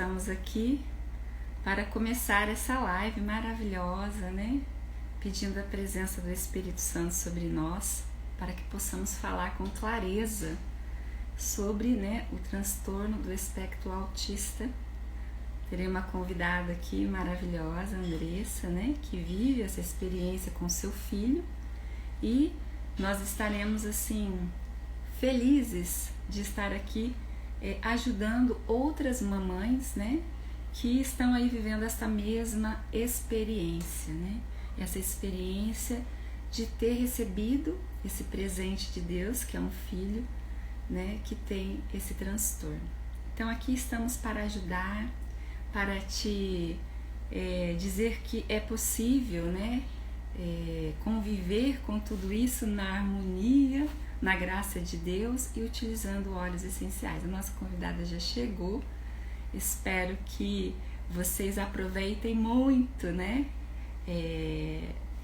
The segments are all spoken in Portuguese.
estamos aqui para começar essa live maravilhosa, né? Pedindo a presença do Espírito Santo sobre nós, para que possamos falar com clareza sobre, né, o transtorno do espectro autista. Terei uma convidada aqui maravilhosa, Andressa, né, que vive essa experiência com seu filho, e nós estaremos assim felizes de estar aqui ajudando outras mamães, né, que estão aí vivendo essa mesma experiência, né? Essa experiência de ter recebido esse presente de Deus, que é um filho, né, que tem esse transtorno. Então aqui estamos para ajudar, para te dizer que é possível, né, conviver com tudo isso na harmonia, na graça de Deus e utilizando óleos essenciais. A nossa convidada já chegou, espero que vocês aproveitem muito, né,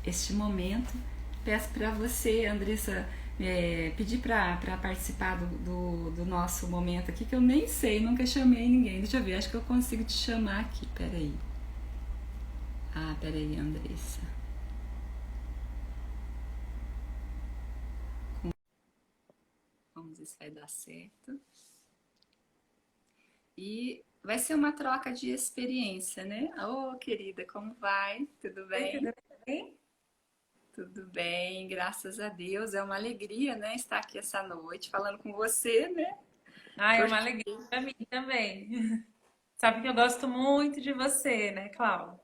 este momento. Peço para você, Andressa, pedir para participar do nosso momento aqui, que eu nem sei, nunca chamei ninguém. Deixa eu ver, acho que eu consigo te chamar aqui, peraí. Peraí, Andressa. Vamos ver se vai dar certo. E vai ser uma troca de experiência, né? Ô, querida, como vai? Tudo bem? Tudo bem? Tudo bem, graças a Deus. É uma alegria, né, estar aqui essa noite falando com você, né? É uma Porque alegria para mim também. Sabe que eu gosto muito de você, né, Cláudia?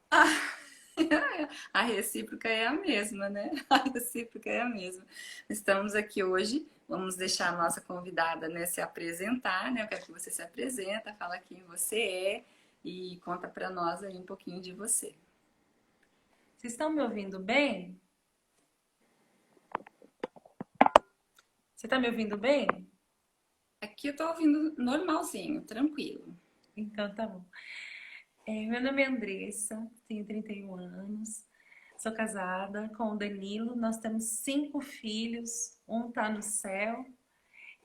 a recíproca é a mesma, né? A recíproca é a mesma. Estamos aqui hoje, vamos deixar a nossa convidada, né, se apresentar, né? Eu quero que você se apresenta, fala quem você é e conta para nós aí um pouquinho de você. Vocês estão me ouvindo bem? Você está me ouvindo bem? Aqui eu tô ouvindo normalzinho, tranquilo. Então tá bom. Meu nome é Andressa, tenho 31 anos, sou casada com o Danilo, nós temos 5 filhos, um tá no céu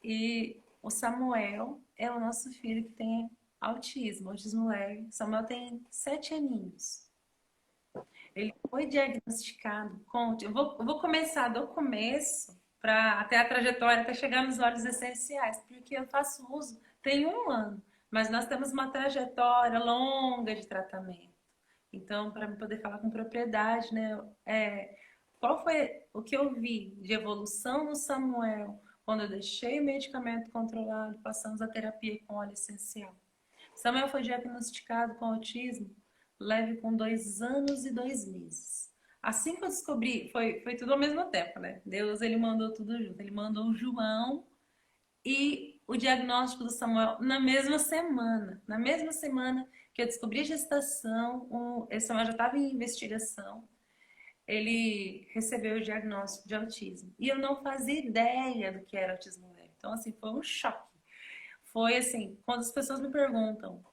e o Samuel é o nosso filho que tem autismo leve. Samuel tem 7 aninhos. Ele foi diagnosticado com. Eu vou começar do começo para até a trajetória, até chegar nos óleos essenciais, porque eu faço uso tem um ano, mas nós temos uma trajetória longa de tratamento. Então, para poder falar com propriedade, né? Qual foi o que eu vi de evolução no Samuel quando eu deixei o medicamento controlado, passamos a terapia com óleo essencial? Samuel foi diagnosticado com autismo leve com 2 anos e 2 meses. Assim que eu descobri, foi tudo ao mesmo tempo, né? Deus, ele mandou tudo junto. Ele mandou o João e o diagnóstico do Samuel na mesma semana. Na mesma semana que eu descobri a gestação, esse Samuel já estava em investigação, ele recebeu o diagnóstico de autismo. E eu não fazia ideia do que era autismo leve. Então, assim, foi um choque. Foi assim, quando as pessoas me perguntam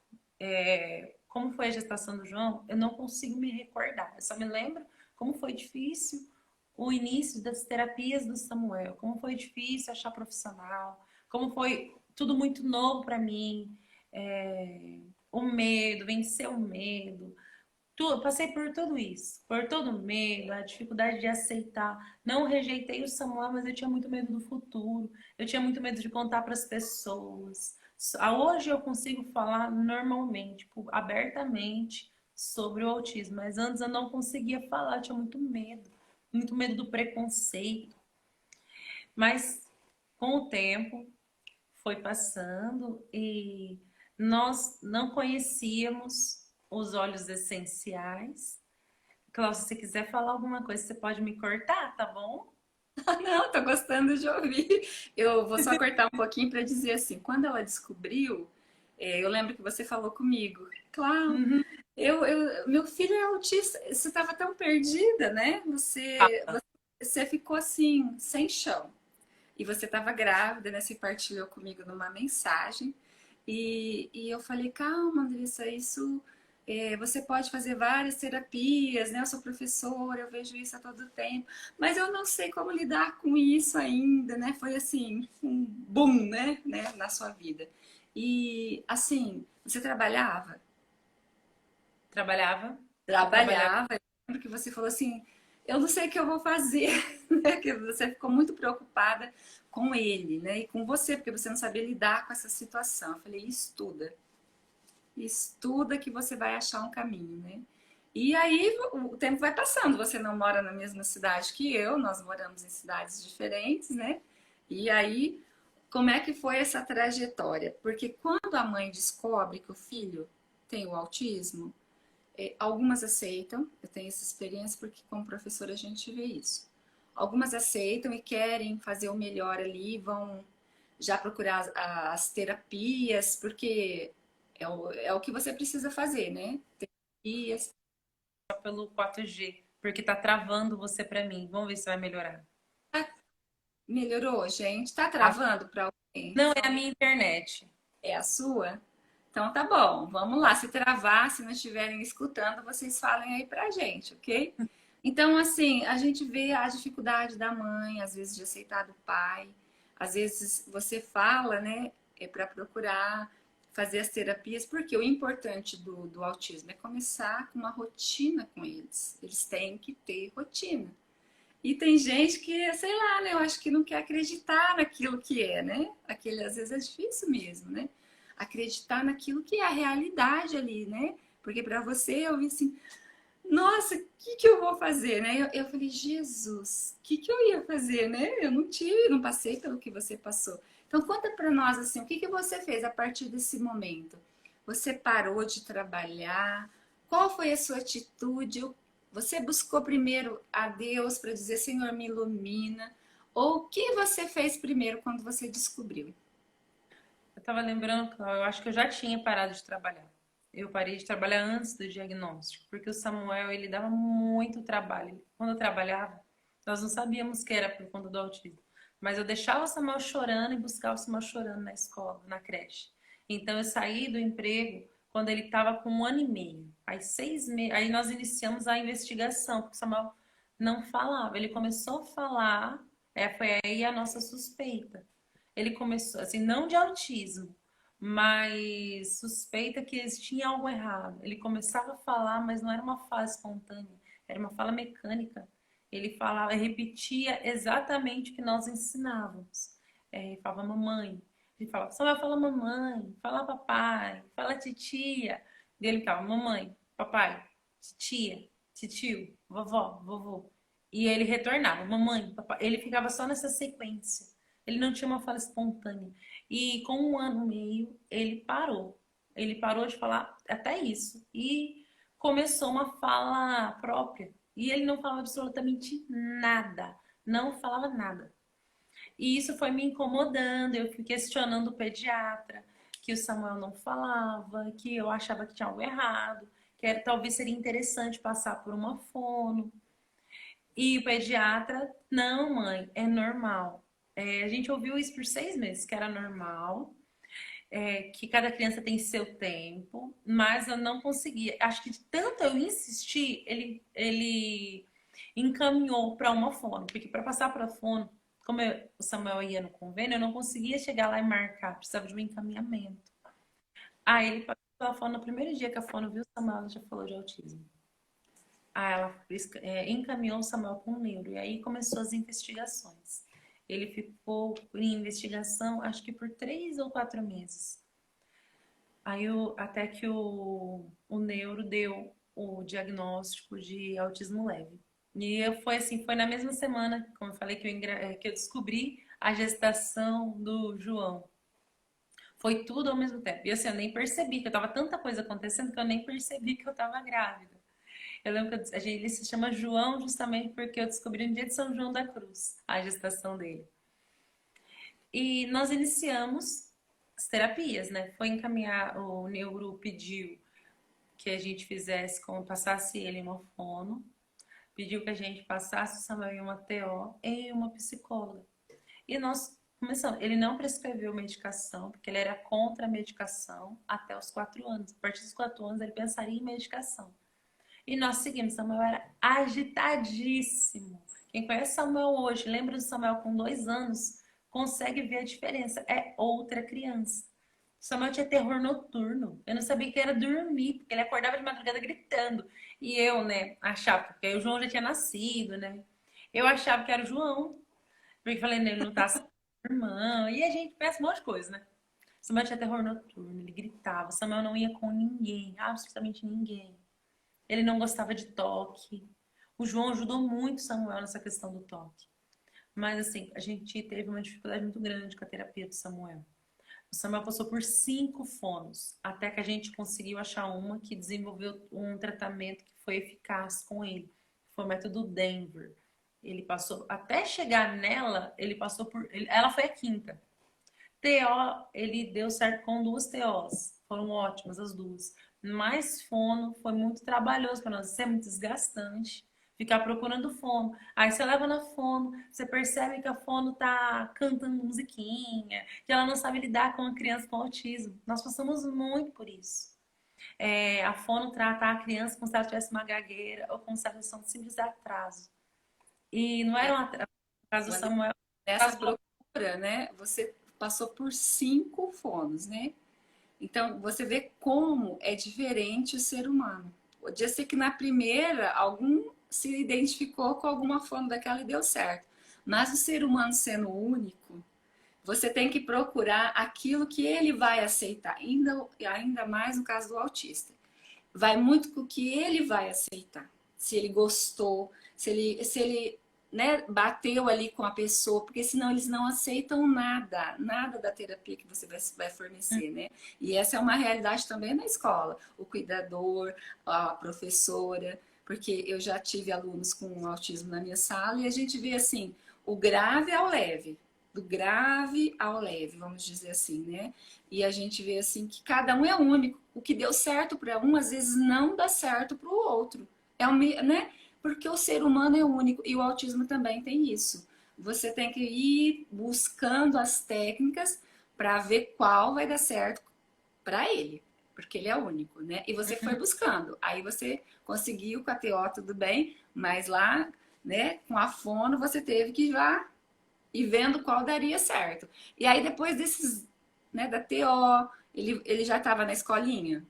como foi a gestação do João, eu não consigo me recordar. Eu só me lembro como foi difícil o início das terapias do Samuel, como foi difícil achar profissional, como foi tudo muito novo para mim, o medo, vencer o medo. Eu passei por tudo isso, por todo o medo, a dificuldade de aceitar. Não rejeitei o Samuel, mas eu tinha muito medo do futuro. Eu tinha muito medo de contar para as pessoas. Hoje eu consigo falar normalmente, tipo, abertamente sobre o autismo, mas antes eu não conseguia falar, eu tinha muito medo do preconceito. Mas com o tempo foi passando e nós não conhecíamos os óleos essenciais. Cláudia, se você quiser falar alguma coisa, você pode me cortar, tá bom? Não, tô gostando de ouvir. Eu vou só cortar um pouquinho para dizer assim, quando ela descobriu, eu lembro que você falou comigo, claro, Uhum. meu filho é autista, você estava tão perdida, né? Você ficou assim, sem chão. E você estava grávida, né? Você partilhou comigo numa mensagem. E eu falei, calma, Andressa, isso você pode fazer várias terapias, né? Eu sou professora, eu vejo isso a todo tempo, mas eu não sei como lidar com isso ainda, né? Foi assim, um boom, né, na sua vida. E assim, você trabalhava? Trabalhava? Você trabalhava? Trabalhava. Eu lembro que você falou assim: eu não sei o que eu vou fazer, né? Que você ficou muito preocupada com ele, né? E com você, porque você não sabia lidar com essa situação. Eu falei: estuda que você vai achar um caminho, né? E aí o tempo vai passando, você não mora na mesma cidade que eu, nós moramos em cidades diferentes, né? E aí, como é que foi essa trajetória? Porque quando a mãe descobre que o filho tem o autismo, algumas aceitam, eu tenho essa experiência porque como professora a gente vê isso. Algumas aceitam e querem fazer o melhor ali, vão já procurar as terapias, porque é o que você precisa fazer, né? Terapias. Pelo 4G, porque tá travando você pra mim. Vamos ver se vai melhorar. Melhorou, gente? Tá A- travando para alguém? Não, é a minha internet. É a sua? Então tá bom, vamos lá. Se travar, se não estiverem escutando, vocês falem aí pra gente, ok? Então, assim, a gente vê a dificuldade da mãe, às vezes, de aceitar do pai. Às vezes você fala, né, para procurar fazer as terapias, porque o importante do autismo é começar com uma rotina com eles. Eles têm que ter rotina. E tem gente que, sei lá, né? Eu acho que não quer acreditar naquilo que é, né? Aquele às vezes é difícil mesmo, né? Acreditar naquilo que é a realidade ali, né? Porque para você eu vi assim, nossa, o que eu vou fazer, né? Eu falei, Jesus, o que eu ia fazer, né? Eu não tive, não passei pelo que você passou. Então conta para nós assim, o que você fez a partir desse momento? Você parou de trabalhar? Qual foi a sua atitude? Você buscou primeiro a Deus para dizer, Senhor, me ilumina? Ou o que você fez primeiro quando você descobriu? Eu tava lembrando que eu acho que eu já tinha parado de trabalhar. Eu parei de trabalhar antes do diagnóstico, porque o Samuel, ele dava muito trabalho. Quando eu trabalhava, nós não sabíamos que era por conta do autismo. Mas eu deixava o Samuel chorando e buscava o Samuel chorando na escola, na creche. Então eu saí do emprego quando ele estava com 1 ano e meio. Aí 6 meses, aí nós iniciamos a investigação, porque o Samuel não falava. Ele começou a falar, foi aí a nossa suspeita. Ele começou, assim, não de autismo, mas suspeita que tinha algo errado. Ele começava a falar, mas não era uma fala espontânea, era uma fala mecânica. Ele falava, repetia exatamente o que nós ensinávamos. Ele falava mamãe, ele falava, só vai falar mamãe, fala papai, fala titia. E ele ficava mamãe, papai, titia, titio, vovó, vovô. E ele retornava, mamãe, papai. Ele ficava só nessa sequência. Ele não tinha uma fala espontânea. E com 1 ano e meio, ele parou. Ele parou de falar até isso. E começou uma fala própria. E ele não falava absolutamente nada. Não falava nada. E isso foi me incomodando. Eu fui questionando o pediatra, que o Samuel não falava, que eu achava que tinha algo errado, que era, talvez seria interessante passar por uma fono. E o pediatra, não, mãe, é normal. A gente ouviu isso por 6 meses, que era normal, que cada criança tem seu tempo, mas eu não conseguia. Acho que de tanto eu insistir, ele encaminhou para uma fono, porque para passar para a fono, como o Samuel ia no convênio, eu não conseguia chegar lá e marcar, precisava de um encaminhamento. Aí ele passou a fono no primeiro dia que a fono viu o Samuel, ela já falou de autismo. Aí ela encaminhou o Samuel com o neuro, e aí começou as investigações. Ele ficou em investigação, acho que por 3 ou 4 meses. Aí até que o neuro deu o diagnóstico de autismo leve. E foi assim, foi na mesma semana, como eu falei, que eu descobri a gestação do João. Foi tudo ao mesmo tempo. E assim, eu nem percebi, que eu tava tanta coisa acontecendo que eu nem percebi que eu tava grávida. Eu lembro que ele se chama João justamente porque eu descobri no dia de São João da Cruz a gestação dele. E nós iniciamos as terapias, né? Foi encaminhar, o neuro pediu que a gente fizesse, como passasse ele em uma fono, pediu que a gente passasse o Samuel em uma TO e uma psicóloga. E nós começamos. Ele não prescreveu medicação, porque ele era contra a medicação até os 4 anos. A partir dos 4 anos, ele pensaria em medicação. E nós seguimos. Samuel era agitadíssimo. Quem conhece Samuel hoje, lembra do Samuel com 2 anos, consegue ver a diferença. É outra criança. Samuel tinha terror noturno. Eu não sabia que era dormir, porque ele acordava de madrugada gritando. E eu, né, achava, porque o João já tinha nascido, né? Eu achava que era o João. Porque falei, ele não tá sem irmã. E a gente pensa um monte de coisa, né? Samuel tinha terror noturno, ele gritava. Samuel não ia com ninguém, absolutamente ninguém. Ele não gostava de toque. O João ajudou muito Samuel nessa questão do toque. Mas assim, a gente teve uma dificuldade muito grande com a terapia do Samuel. O Samuel passou por 5 fonos, até que a gente conseguiu achar uma que desenvolveu um tratamento que foi eficaz com ele. Foi o método Denver. Ele passou, até chegar nela, ele passou por. Ela foi a quinta. TO, ele deu certo com 2 TOs. Foram ótimas as duas. Mas fono foi muito trabalhoso para nós. Isso é muito desgastante. Ficar procurando fono. Aí você leva na fono, você percebe que a fono tá cantando musiquinha, que ela não sabe lidar com a criança com autismo. Nós passamos muito por isso. A fono trata a criança como se ela tivesse uma gagueira ou como se ela tivesse um simples atraso. E não era um atraso. No caso do Samuel, no Nessa caso procura, né, você passou por 5 fonos, né? Então, você vê como é diferente o ser humano. Podia ser que na primeira algum se identificou com alguma forma daquela e deu certo. Mas o ser humano sendo único, você tem que procurar aquilo que ele vai aceitar. Ainda mais no caso do autista. Vai muito com o que ele vai aceitar. Se ele gostou, se ele né, bateu ali com a pessoa, porque senão eles não aceitam nada, nada da terapia que você vai fornecer, né? E essa é uma realidade também na escola. O cuidador, a professora, porque eu já tive alunos com autismo na minha sala e a gente vê assim, o grave ao leve, do grave ao leve, vamos dizer assim, né? E a gente vê assim que cada um é único. O que deu certo para um, às vezes não dá certo para o outro. É um, né? Porque o ser humano é único e o autismo também tem isso. Você tem que ir buscando as técnicas para ver qual vai dar certo para ele, porque ele é único, né? E você foi buscando. Aí você conseguiu com a TO tudo bem, mas lá, né, com a fono você teve que ir lá e vendo qual daria certo. E aí depois desses, né, da TO, ele já estava na escolinha.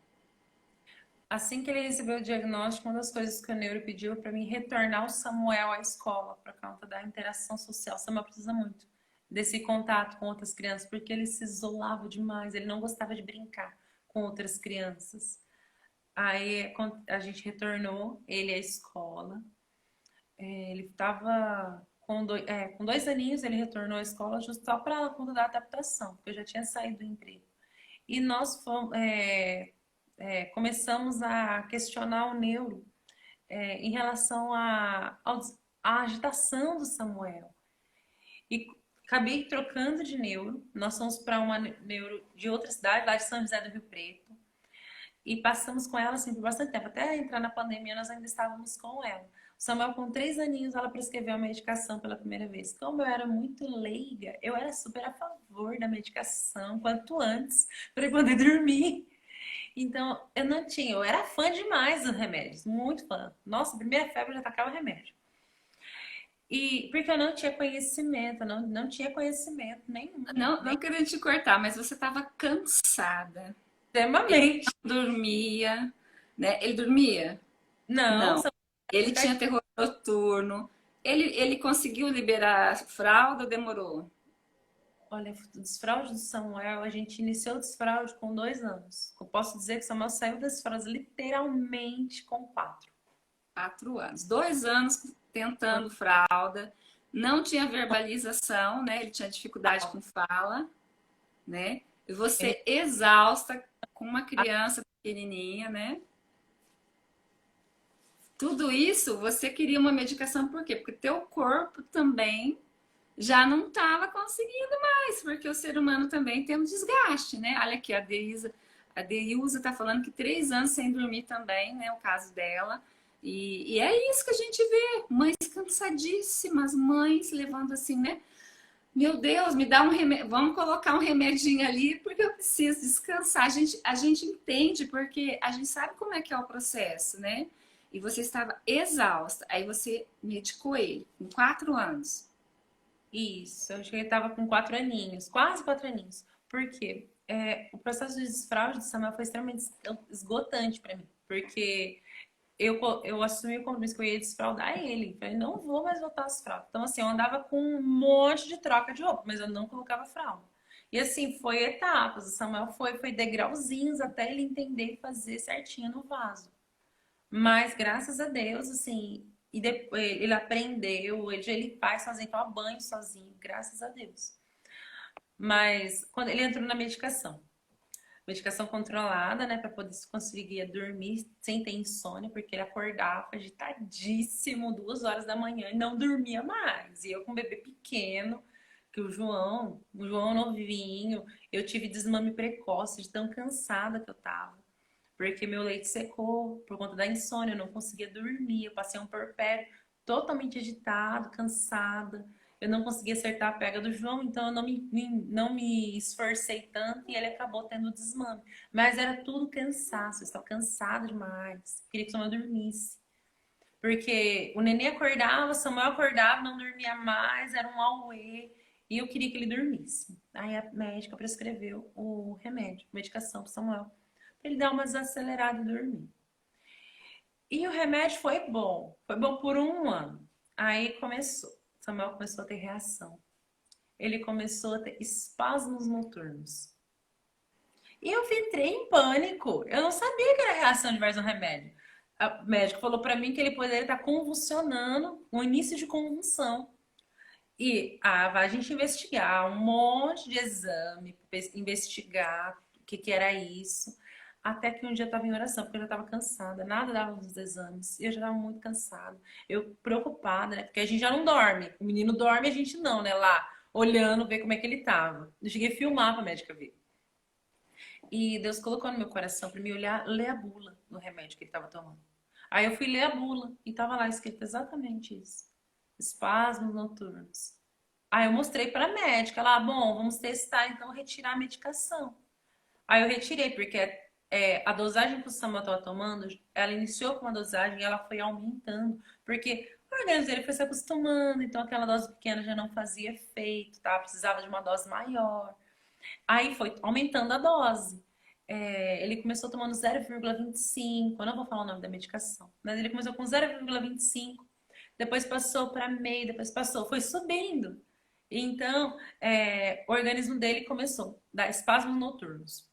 assim que ele recebeu o diagnóstico, uma das coisas que o neuro pediu para mim retornar o Samuel à escola por conta da interação social. O Samuel precisa muito desse contato com outras crianças, porque ele se isolava demais, ele não gostava de brincar com outras crianças. Aí a gente retornou ele à escola. Ele estava com 2 aninhos, ele retornou à escola justo só para conta da adaptação, porque eu já tinha saído do emprego. E nós fomos, começamos a questionar o neuro em relação à agitação do Samuel. E acabei trocando de neuro. Nós fomos para uma neuro de outra cidade, lá de São José do Rio Preto. E passamos com ela assim por bastante tempo. Até entrar na pandemia, nós ainda estávamos com ela. O Samuel, com 3 aninhos, ela prescreveu a medicação pela primeira vez. Como eu era muito leiga, eu era super a favor da medicação, quanto antes, para ele poder dormir. Então, eu não tinha, eu era fã demais dos remédios, muito fã. Nossa, primeira febre eu já tacava remédio. E porque eu não tinha conhecimento, não tinha conhecimento nenhum. Não, não querendo te cortar, mas você estava cansada. Extremamente. Dormia, né? Ele dormia? Não, Não. só Ele ficar. tinha terror noturno. Ele conseguiu liberar a fralda ou demorou? Olha, o desfraude do Samuel, a gente iniciou o desfraude com 2 anos. Eu posso dizer que o Samuel saiu das fraldas literalmente com 4. 4 anos. 2 anos tentando fralda. Não tinha verbalização, né? Ele tinha dificuldade com fala, né? E você exausta com uma criança pequenininha, né? Tudo isso, você queria uma medicação por quê? Porque teu corpo também já não estava conseguindo mais, porque o ser humano também tem um desgaste, né? Olha aqui, a Deilza está falando que 3 anos sem dormir também, né? O caso dela. E é isso que a gente vê, mães cansadíssimas, mães levando assim, né? Meu Deus, me dá um remédio, vamos colocar um remedinho ali, porque eu preciso descansar. A gente entende, porque a gente sabe como é que é o processo, né? E você estava exausta, aí você medicou ele com 4 anos. Isso, eu acho que ele estava com 4 aninhos, quase 4 aninhos. Por quê? O processo de desfraude do Samuel foi extremamente esgotante para mim, porque eu assumi o compromisso que eu ia desfraldar ele. Falei, não vou mais voltar às fraldas. Então, assim, eu andava com um monte de troca de roupa, mas eu não colocava fralda. E assim, foi etapas. O Samuel foi degrauzinhos até ele entender e fazer certinho no vaso. Mas graças a Deus, assim, e depois ele aprendeu, ele faz sozinho, toma banho sozinho, graças a Deus. Mas quando ele entrou na medicação controlada, né, para poder conseguir dormir sem ter insônia, porque ele acordava agitadíssimo, 2 horas da manhã e não dormia mais. E eu com um bebê pequeno, que o João novinho, eu tive desmame precoce de tão cansada que eu tava. Porque meu leite secou por conta da insônia, eu não conseguia dormir, eu passei um porpério totalmente agitado, cansada. Eu não conseguia acertar a pega do João, então eu não me esforcei tanto e ele acabou tendo desmame. Mas era tudo cansaço, eu estava cansada demais. Queria que o Samuel dormisse. Porque o neném acordava, o Samuel acordava, não dormia mais, era um auê. E eu queria que ele dormisse. Aí a médica prescreveu o remédio, medicação para Samuel, para ele dar uma desacelerada e dormir. E o remédio foi bom por um ano. Aí Samuel começou a ter reação. Ele começou a ter espasmos noturnos. E eu entrei em pânico. Eu não sabia que era reação adversa ao remédio. O médico falou para mim que ele poderia estar convulsionando, um início de convulsão. E a gente investigar um monte de exame, investigar o que era isso. Até que um dia eu estava em oração, porque eu já estava cansada, nada dava nos exames, e eu já estava muito cansada. Eu preocupada, né? Porque a gente já não dorme. O menino dorme, a gente não, né? Lá, olhando, ver como é que ele tava. Eu cheguei a filmar pra médica ver. E Deus colocou no meu coração para me olhar, ler a bula do remédio que ele estava tomando. Aí eu fui ler a bula e tava lá escrito exatamente isso. Espasmos noturnos. Aí eu mostrei para a médica, lá, bom, vamos testar então retirar a medicação. Aí eu retirei, porque a dosagem que o Samuel estava tomando, ela iniciou com uma dosagem e ela foi aumentando, porque o organismo dele foi se acostumando, então aquela dose pequena já não fazia efeito, tá? Precisava de uma dose maior. Aí foi aumentando a dose. Ele começou tomando 0,25, eu não vou falar o nome da medicação, mas ele começou com 0,25, depois passou para meio, depois passou, foi subindo. Então, o organismo dele começou a dar espasmos noturnos.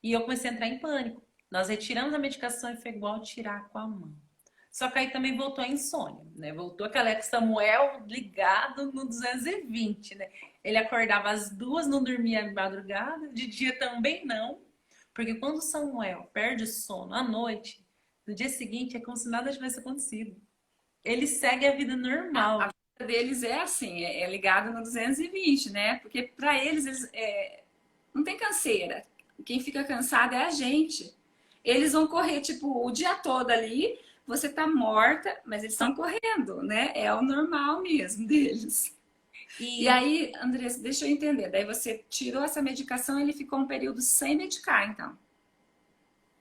E eu comecei a entrar em pânico. Nós retiramos a medicação e foi igual tirar com a mão. Só que aí também voltou a insônia, né? Voltou aquela Samuel ligado no 220, né? Ele acordava às 2, não dormia de madrugada, de dia também não. Porque quando o Samuel perde o sono à noite, no dia seguinte é como se nada tivesse acontecido. Ele segue a vida normal. A vida deles é assim, é ligado no 220, né? Porque para eles, não tem canseira. Quem fica cansado é a gente. Eles vão correr, tipo, o dia todo ali, você tá morta, mas eles estão correndo, né? É o normal mesmo deles. E aí, Andressa, deixa eu entender. Daí você tirou essa medicação e ele ficou um período sem medicar, então.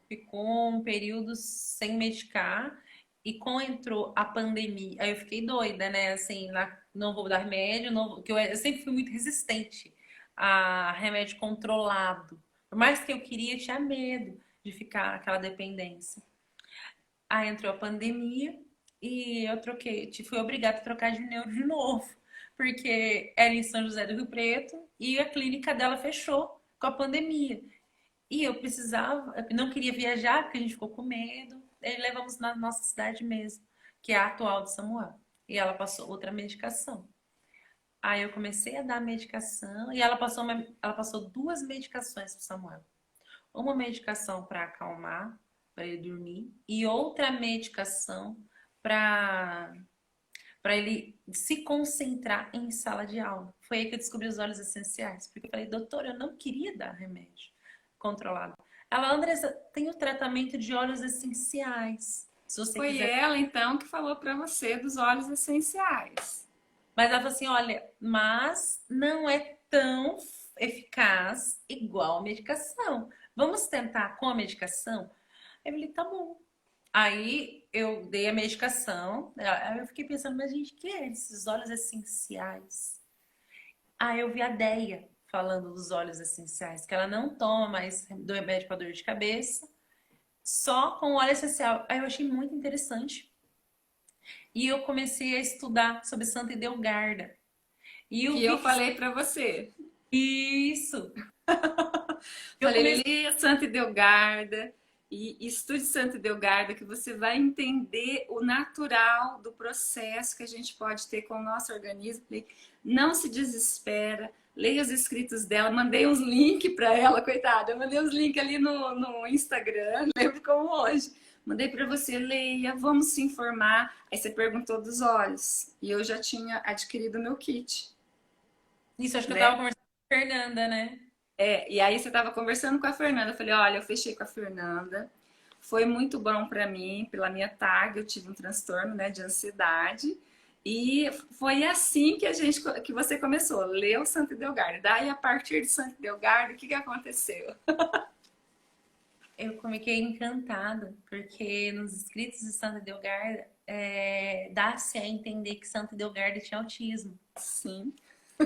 Ficou um período sem medicar e quando entrou a pandemia, aí eu fiquei doida, né? Assim, não vou dar remédio, não, que eu sempre fui muito resistente a remédio controlado. Por mais que eu queria, eu tinha medo de ficar aquela dependência. Aí entrou a pandemia e eu fui obrigada a trocar de neuro de novo, porque era em São José do Rio Preto e a clínica dela fechou com a pandemia. E eu precisava, eu não queria viajar porque a gente ficou com medo. Aí levamos na nossa cidade mesmo, que é a atual de Samuel. E ela passou outra medicação. Aí eu comecei a dar a medicação e ela passou 2 medicações para Samuel. Uma medicação para acalmar, para ele dormir, e outra medicação para para ele se concentrar em sala de aula. Foi aí que eu descobri os óleos essenciais, porque eu falei, doutora, eu não queria dar remédio controlado. Ela, Andressa, tem o tratamento de óleos essenciais. Se você Foi quiser. ela, então, que falou para você dos óleos essenciais. Mas ela falou assim, olha, mas não é tão eficaz igual a medicação. Vamos tentar com a medicação? Eu falei, tá bom. Aí eu dei a medicação, aí eu fiquei pensando, mas gente, o que é esses óleos essenciais? Aí eu vi a Deia falando dos óleos essenciais, que ela não toma mais do remédio para dor de cabeça, só com óleo essencial. Aí eu achei muito interessante. E eu comecei a estudar sobre Santa Idelgarda. E Que o eu que que... falei para você. Isso! Eu Falei, comecei... leia Santa Idelgarda e estude Santa Idelgarda, que você vai entender o natural do processo que a gente pode ter com o nosso organismo. Falei, não se desespera, leia os escritos dela. Mandei uns links para ela, coitada. Eu mandei uns links ali no Instagram, lembro como hoje. Mandei para você, leia, vamos se informar. Aí você perguntou dos olhos. E eu já tinha adquirido o meu kit, Isso, acho que eu tava né? conversando com a Fernanda, né? É, e aí você estava conversando com a Fernanda. Eu falei, olha, eu fechei com a Fernanda. Foi muito bom para mim, pela minha tag, eu tive um transtorno, né, de ansiedade. E foi assim que que você começou, leu Santo Delgado. Daí, a partir de Santo Delgado, o que aconteceu? Eu fiquei encantada, porque nos escritos de Santa Delgarda, dá-se a entender que Santa Delgarda tinha autismo. Sim.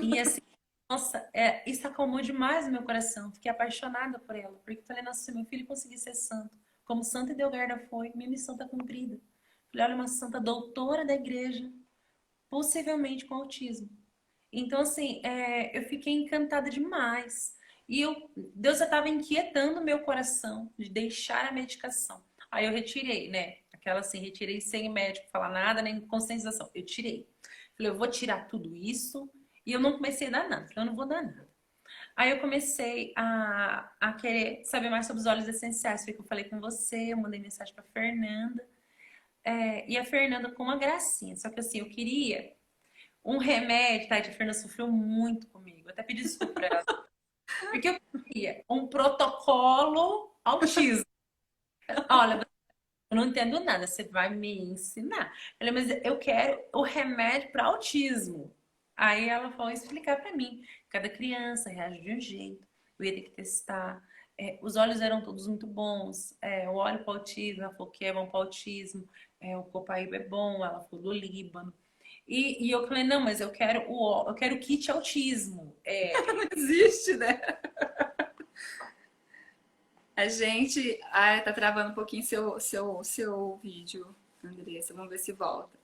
E assim, nossa, isso acalmou demais o meu coração. Fiquei apaixonada por ela, porque falei, nossa, se meu filho conseguir ser santo, como Santa Delgarda foi, minha missão está cumprida. Falei, olha, uma santa doutora da igreja, possivelmente com autismo. Então, assim, eu fiquei encantada demais. E Deus já estava inquietando o meu coração de deixar a medicação. Aí eu retirei, né? Aquela assim, retirei sem médico falar nada, nem conscientização. Eu tirei. Falei, eu vou tirar tudo isso. E eu não comecei a dar nada. Falei, eu não vou dar nada. Aí eu comecei a querer saber mais sobre os óleos essenciais. Foi que eu falei com você, eu mandei mensagem pra Fernanda. E a Fernanda com uma gracinha. Só que assim, eu queria um remédio, tá? A Fernanda sofreu muito comigo. Eu até pedi desculpa pra ela. Porque eu queria um protocolo autismo. Olha, eu não entendo nada, você vai me ensinar. Eu falei, mas eu quero o remédio para autismo. Aí ela foi explicar para mim. Cada criança reage de um jeito. Eu ia ter que testar. Os olhos eram todos muito bons. O óleo para autismo, ela falou que é bom para autismo. O copaíba é bom, ela falou do Líbano. E eu falei, não, mas eu quero o kit autismo. Não existe, né? A gente. Ah, tá travando um pouquinho seu vídeo, Andressa. Vamos ver se volta.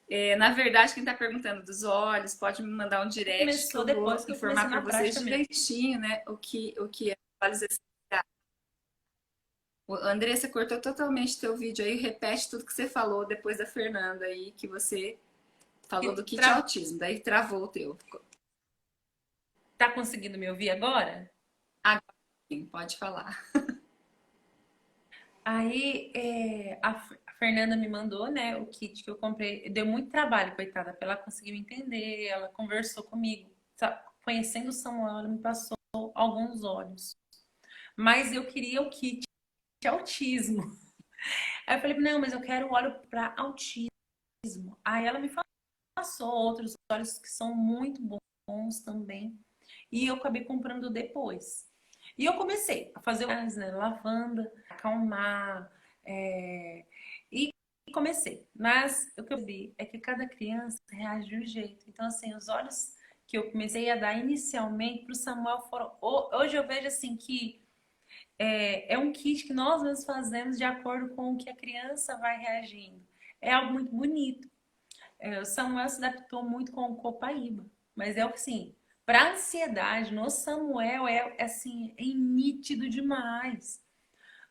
É, na verdade, quem está perguntando dos olhos, pode me mandar um direct que Começou eu vou depois que eu informar comecei para na vocês prática mesmo. direitinho, né, o que é olhos essenciais. Andressa cortou totalmente teu vídeo aí, repete tudo que você falou depois da Fernanda aí, que você falou do kit autismo, daí travou o teu. Tá conseguindo me ouvir agora? Agora sim, pode falar. Aí a Fernanda me mandou, né, o kit que eu comprei. Deu muito trabalho, coitada, pra ela conseguir me entender. Ela conversou comigo. Conhecendo o Samuel, ela me passou alguns olhos. Mas eu queria o kit de autismo. Aí eu falei, não, mas eu quero óleo para autismo. Aí ela me passou outros óleos que são muito bons também. E eu acabei comprando depois. E eu comecei a fazer né, lavanda, acalmar, e comecei. Mas o que eu vi é que cada criança reage de um jeito. Então, assim, os olhos que eu comecei a dar inicialmente para o Samuel foram. Hoje eu vejo assim que é um kit que nós mesmos fazemos de acordo com o que a criança vai reagindo. É algo muito bonito. O Samuel se adaptou muito com o copaíba, mas é o que sim, para ansiedade no Samuel assim, é nítido demais.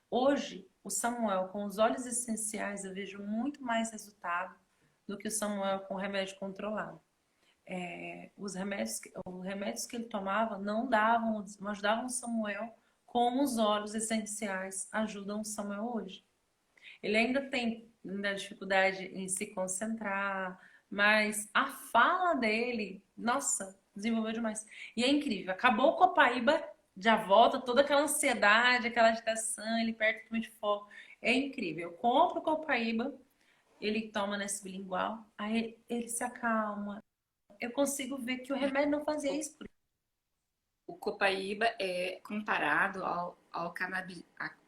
Hoje, o Samuel com os óleos essenciais eu vejo muito mais resultado do que o Samuel com remédio controlado. Os remédios que ele tomava não davam, não ajudavam o Samuel como os óleos essenciais ajudam o Samuel hoje. Ele ainda tem dificuldade em se concentrar, mas a fala dele, nossa, desenvolveu demais. E é incrível. Acabou o Copaíba, já volta toda aquela ansiedade, aquela agitação, ele perde totalmente de foco. É incrível. Eu compro o Copaíba, ele toma nesse bilingual, aí ele se acalma. Eu consigo ver que o remédio não fazia isso por ele. O copaíba é comparado ao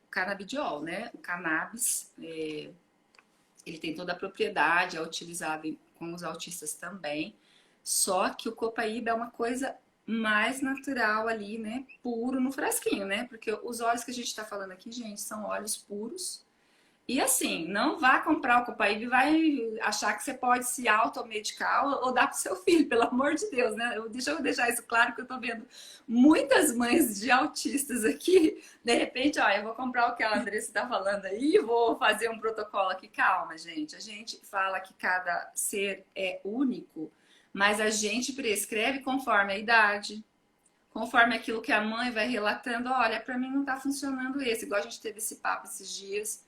canabidiol, né? O cannabis, ele tem toda a propriedade, é utilizado com os autistas também. Só que o copaíba é uma coisa mais natural ali, né? Puro no frasquinho, né? Porque os óleos que a gente tá falando aqui, gente, são óleos puros. E assim, não vá comprar o Copaíba e vai achar que você pode se automedicar ou dar pro seu filho, pelo amor de Deus, né? Deixa eu deixar isso claro que eu tô vendo muitas mães de autistas aqui. De repente, ó, eu vou comprar o que a Andressa está falando aí e vou fazer um protocolo aqui. Calma, gente. A gente fala que cada ser é único, mas a gente prescreve conforme a idade, conforme aquilo que a mãe vai relatando. Olha, para mim não tá funcionando esse. Igual a gente teve esse papo esses dias.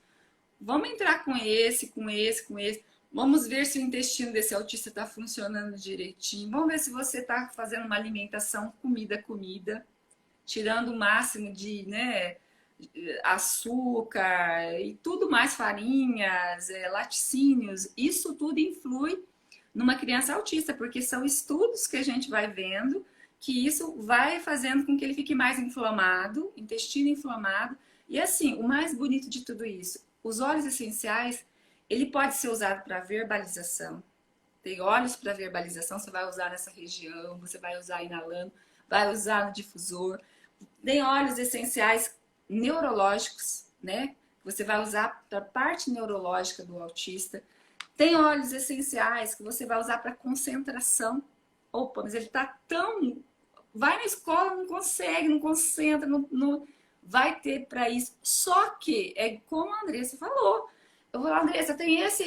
Vamos entrar com esse, com esse, com esse. Vamos ver se o intestino desse autista está funcionando direitinho. Vamos ver se você está fazendo uma alimentação comida, comida, tirando o máximo de, né, açúcar e tudo mais, farinhas, laticínios. Isso tudo influi numa criança autista, porque são estudos que a gente vai vendo que isso vai fazendo com que ele fique mais inflamado, intestino inflamado. E assim, o mais bonito de tudo isso, os óleos essenciais, ele pode ser usado para verbalização. Tem óleos para verbalização, você vai usar nessa região, você vai usar inalando, vai usar no difusor. Tem óleos essenciais neurológicos, né? Você vai usar para a parte neurológica do autista. Tem óleos essenciais que você vai usar para concentração. Opa, mas ele está tão. Vai na escola, não consegue, não concentra, não vai ter para isso. Só que, é como a Andressa falou. Eu vou lá, Andressa, tem esse.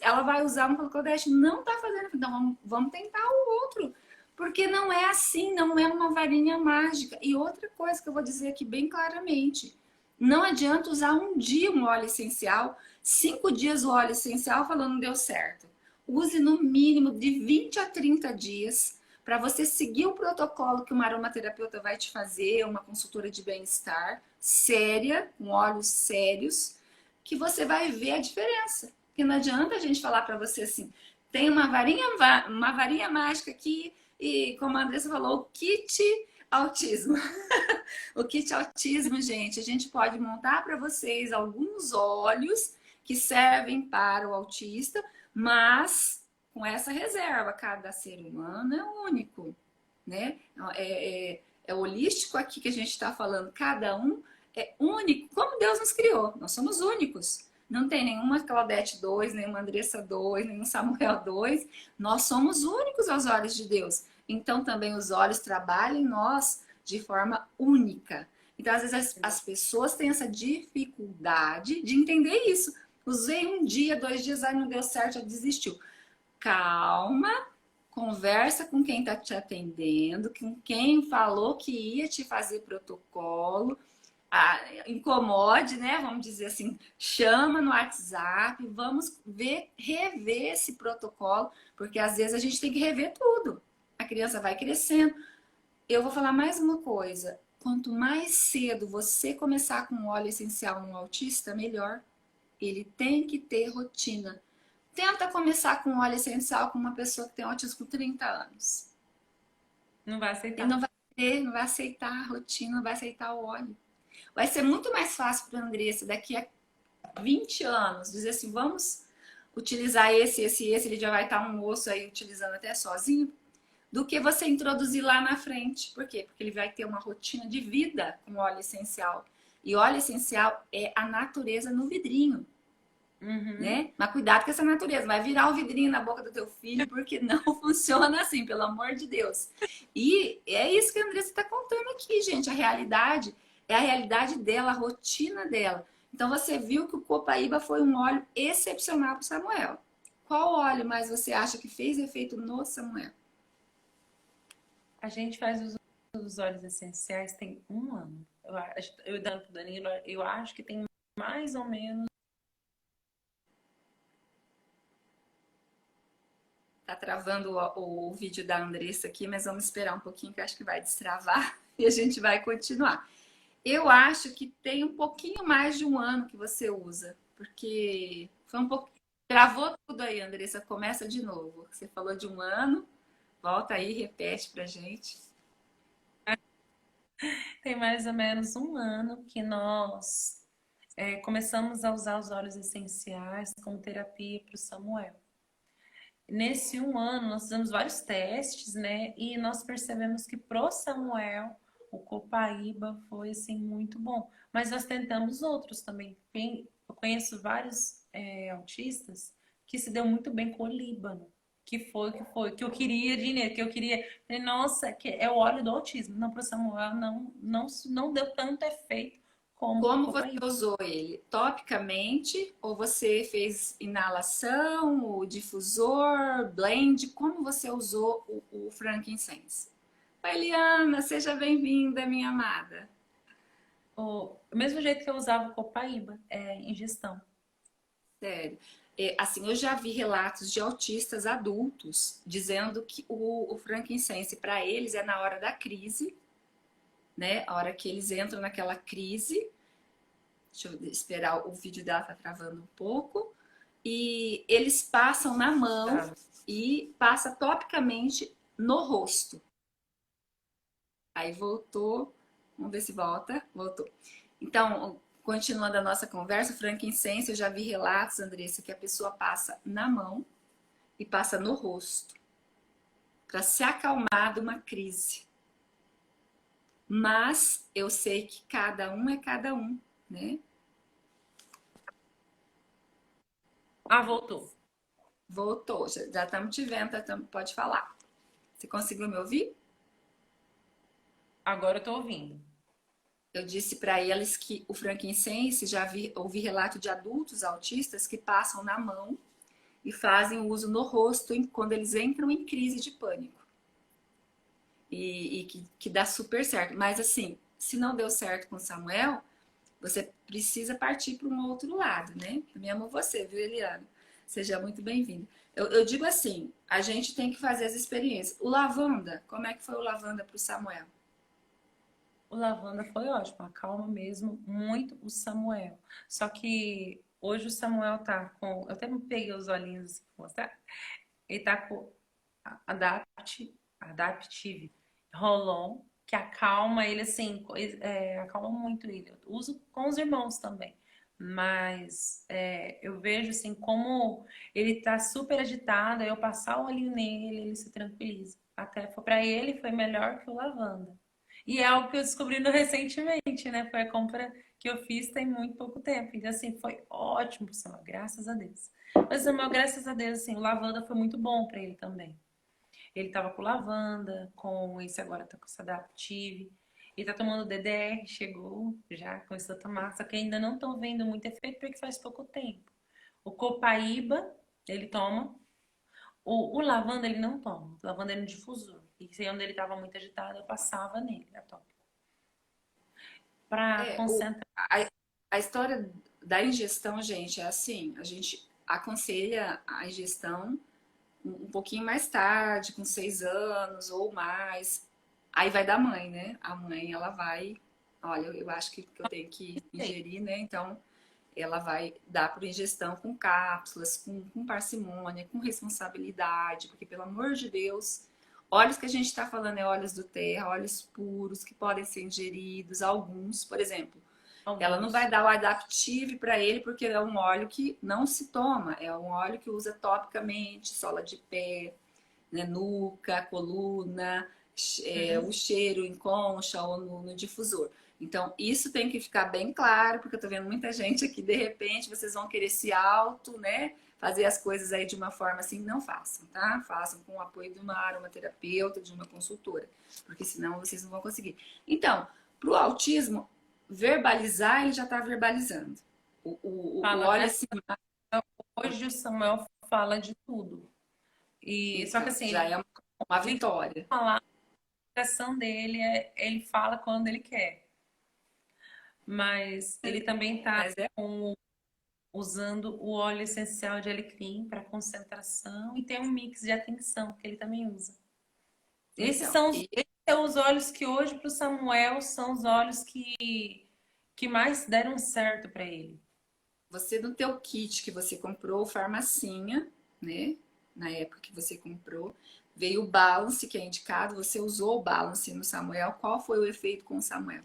Ela vai usar um Codeste, não tá fazendo. Então vamos tentar o outro. Porque não é assim, não é uma varinha mágica. E outra coisa que eu vou dizer aqui bem claramente: não adianta usar um dia um óleo essencial, 5 dias o óleo essencial falando não deu certo. Use no mínimo de 20 a 30 dias para você seguir o protocolo que uma aromaterapeuta vai te fazer, uma consultora de bem-estar séria, com óleos sérios, que você vai ver a diferença. Porque não adianta a gente falar para você assim, tem uma varinha mágica aqui e, como a Andressa falou, o kit autismo. O kit autismo, gente, a gente pode montar para vocês alguns óleos que servem para o autista, mas com essa reserva, cada ser humano é único, né? É holístico aqui que a gente está falando, cada um é único, como Deus nos criou, nós somos únicos. Não tem nenhuma Claudete 2, nenhuma Andressa 2, nenhum Samuel 2. Nós somos únicos aos olhos de Deus. Então também os olhos trabalham em nós de forma única. Então, às vezes, as pessoas têm essa dificuldade de entender isso. Usei um dia, 2 dias, aí não deu certo, já desistiu. Calma, conversa com quem está te atendendo, com quem falou que ia te fazer protocolo, incomode, né? Vamos dizer assim, chama no WhatsApp, vamos rever esse protocolo, porque às vezes a gente tem que rever tudo. A criança vai crescendo. Eu vou falar mais uma coisa. Quanto mais cedo você começar com óleo essencial no autista, melhor. Ele tem que ter rotina. Tenta começar com óleo essencial com uma pessoa que tem autismo com 30 anos. Não vai Ele aceitar. não vai aceitar a rotina, não vai aceitar o óleo. Vai ser muito mais fácil para a Andressa daqui a 20 anos dizer assim, vamos utilizar esse, ele já vai estar um moço aí utilizando até sozinho, do que você introduzir lá na frente. Por quê? Porque ele vai ter uma rotina de vida com óleo essencial. E óleo essencial é a natureza no vidrinho. Né? Mas cuidado com essa natureza, vai virar um vidrinho na boca do teu filho, porque não funciona assim, pelo amor de Deus. E é isso que a Andressa está contando aqui, gente. A realidade é a realidade dela, a rotina dela. Então você viu que o Copaíba foi um óleo excepcional para o Samuel. Qual óleo mais você acha que fez efeito no Samuel? A gente faz os óleos essenciais tem um ano. Eu dando pro Danilo, eu acho que tem mais ou menos. Tá travando o vídeo da Andressa aqui, mas vamos esperar um pouquinho que eu acho que vai destravar e a gente vai continuar. Eu acho que tem um pouquinho mais de um ano que você usa, porque foi um pouco. Travou tudo aí, Andressa. Começa de novo. Você falou de um ano, volta aí, repete pra gente. Tem mais ou menos um ano que nós começamos a usar os óleos essenciais como terapia para o Samuel. nesse um ano nós fizemos vários testes, né? E nós percebemos que pro Samuel o Copaíba foi assim muito bom. Mas nós tentamos outros também. Eu conheço vários autistas que se deu muito bem com o Líbano. Que eu queria dinheiro, que eu queria. Nossa, que é o óleo do autismo. Não, para o Samuel não deu tanto efeito como o Como você Copaíba. usou ele? Topicamente ou você fez inalação, o difusor, blend? Como você usou o frankincense? Oi, Eliana, seja bem-vinda, minha amada. O mesmo jeito que eu usava o Copaíba, ingestão. Sério. Assim, eu já vi relatos de autistas adultos dizendo que o frankincense para eles é na hora da crise, né? A hora que eles entram naquela crise. Deixa eu esperar, o vídeo dela tá travando um pouco. E eles passam na mão Tá? e passa topicamente no rosto. Aí voltou. Vamos ver se volta. Voltou. Então, continuando a nossa conversa, o frankincense, eu já vi relatos, Andressa, que a pessoa passa na mão e passa no rosto para se acalmar de uma crise. Mas eu sei que cada um é cada um, né? Ah, voltou. Voltou, já estamos te vendo, pode falar. Você conseguiu me ouvir? Agora eu tô ouvindo. Eu disse para eles que o frankincense, ouvi relato de adultos autistas que passam na mão e fazem o uso no rosto quando eles entram em crise de pânico. E que dá super certo. Mas assim, se não deu certo com o Samuel, você precisa partir para um outro lado, né? Eu me amo você, viu, Eliana? Seja muito bem-vindo. Eu digo assim, a gente tem que fazer as experiências. O lavanda, como é que foi o lavanda para o Samuel? O lavanda foi ótimo, acalma mesmo muito o Samuel. Só que hoje o Samuel tá com. Eu até me peguei os olhinhos assim pra mostrar. Ele tá com Adaptive Rolon, que acalma ele assim, acalma muito ele. Eu uso com os irmãos também. Mas eu vejo assim como ele tá super agitado, aí eu passar o olhinho nele, ele se tranquiliza. Até foi para ele foi melhor que o lavanda. E é algo que eu descobri recentemente, né? Foi a compra que eu fiz tem muito pouco tempo. Então, assim, foi ótimo pro Samuel, graças a Deus. Mas, Samuel, graças a Deus, assim, o lavanda foi muito bom para ele também. Ele tava com lavanda, com esse agora tá com esse Adaptive. Ele tá tomando DDR, chegou, já começou a tomar, só que ainda não estão vendo muito efeito porque faz pouco tempo. O Copaíba, ele toma. O lavanda, ele não toma. O lavanda é no difusor. E se onde ele tava muito agitado, eu passava nele, a top. Pra É, concentrar. a história da ingestão, gente, é assim, a gente aconselha a ingestão um pouquinho mais tarde, com 6 anos ou mais. Aí vai da mãe, né? A mãe, ela vai, olha, eu acho que eu tenho que ingerir, né? Então, ela vai dar por ingestão com cápsulas, com parcimônia, com responsabilidade, porque, pelo amor de Deus, óleos que a gente está falando é óleos do terra, óleos puros que podem ser ingeridos, alguns, por exemplo. Ela não vai Alguns. dar o Adaptive para ele porque é um óleo que não se toma, é um óleo que usa topicamente, sola de pé, né, nuca, coluna, o Uhum. cheiro em concha ou no difusor. Então, isso tem que ficar bem claro, porque eu tô vendo muita gente aqui, de repente, vocês vão querer se auto, né? Fazer as coisas aí de uma forma assim, não façam, tá? Façam com o apoio de uma aromaterapeuta, de uma consultora, porque senão vocês não vão conseguir. Então, pro autismo, verbalizar, ele já tá verbalizando. O Fala, óleo assim, hoje o Samuel fala de tudo. E só que então, assim, já é uma ele vitória. fala, a expressão dele ele fala quando ele quer. Mas ele também está Mas é usando o óleo essencial de alecrim para concentração e tem um mix de atenção que ele também usa. então, Esses são os óleos que hoje para o Samuel são os óleos que mais deram certo para ele. você no teu kit que você comprou, farmacinha, né? Na época que você comprou, veio o Balance, que é indicado, você usou o Balance no Samuel. Qual foi o efeito com o Samuel?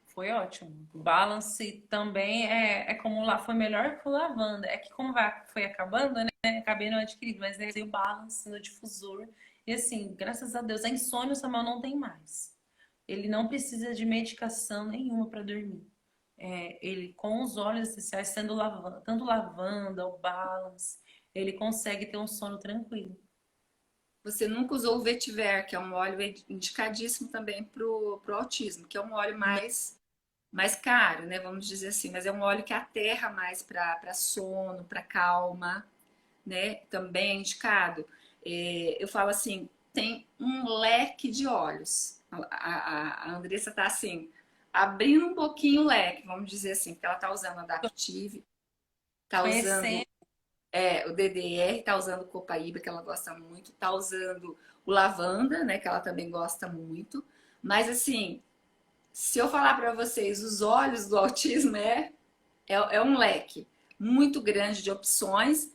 Foi ótimo. O Balance também é como lá, foi melhor que o lavanda. É que como foi acabando, né? acabei não adquirindo, mas né, o balance no difusor. E assim, graças a Deus, a insônia o Samuel não tem mais. Ele não precisa de medicação nenhuma para dormir. Ele, com os óleos essenciais, sendo lavanda, tanto lavanda, o balance, ele consegue ter um sono tranquilo. Você nunca usou o vetiver, que é um óleo indicadíssimo também pro autismo, que é um óleo Não, mais caro, né? Vamos dizer assim, mas é um óleo que aterra mais para sono, para calma, né? Também é indicado. Eu falo assim, tem um leque de óleos. A Andressa tá assim, abrindo um pouquinho o leque, vamos dizer assim, porque ela tá usando Adaptive, tá usando conhecendo, o DDR, tá usando o Copaíba, que ela gosta muito, tá usando o Lavanda, né, que ela também gosta muito. Mas assim, se eu falar para vocês, os olhos do autismo é um leque muito grande de opções.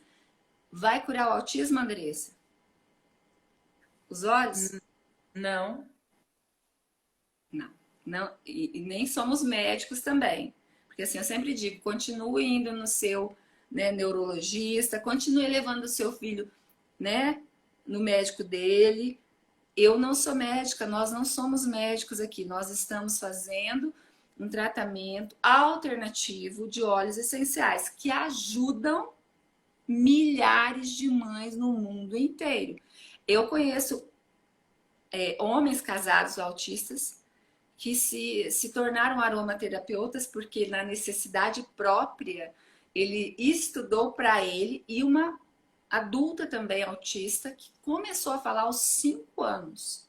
Vai curar o autismo, Andressa? Os olhos? não. Não. Não, e nem somos médicos também. Porque assim, eu sempre digo, continue indo no seu, né, neurologista, continue levando o seu filho, né, no médico dele. Eu não sou médica, nós não somos médicos aqui, nós estamos fazendo um tratamento alternativo de óleos essenciais que ajudam milhares de mães no mundo inteiro. Eu conheço homens casados autistas que se tornaram aromaterapeutas porque na necessidade própria ele estudou para ele, e uma adulta também autista que começou a falar aos 5 anos.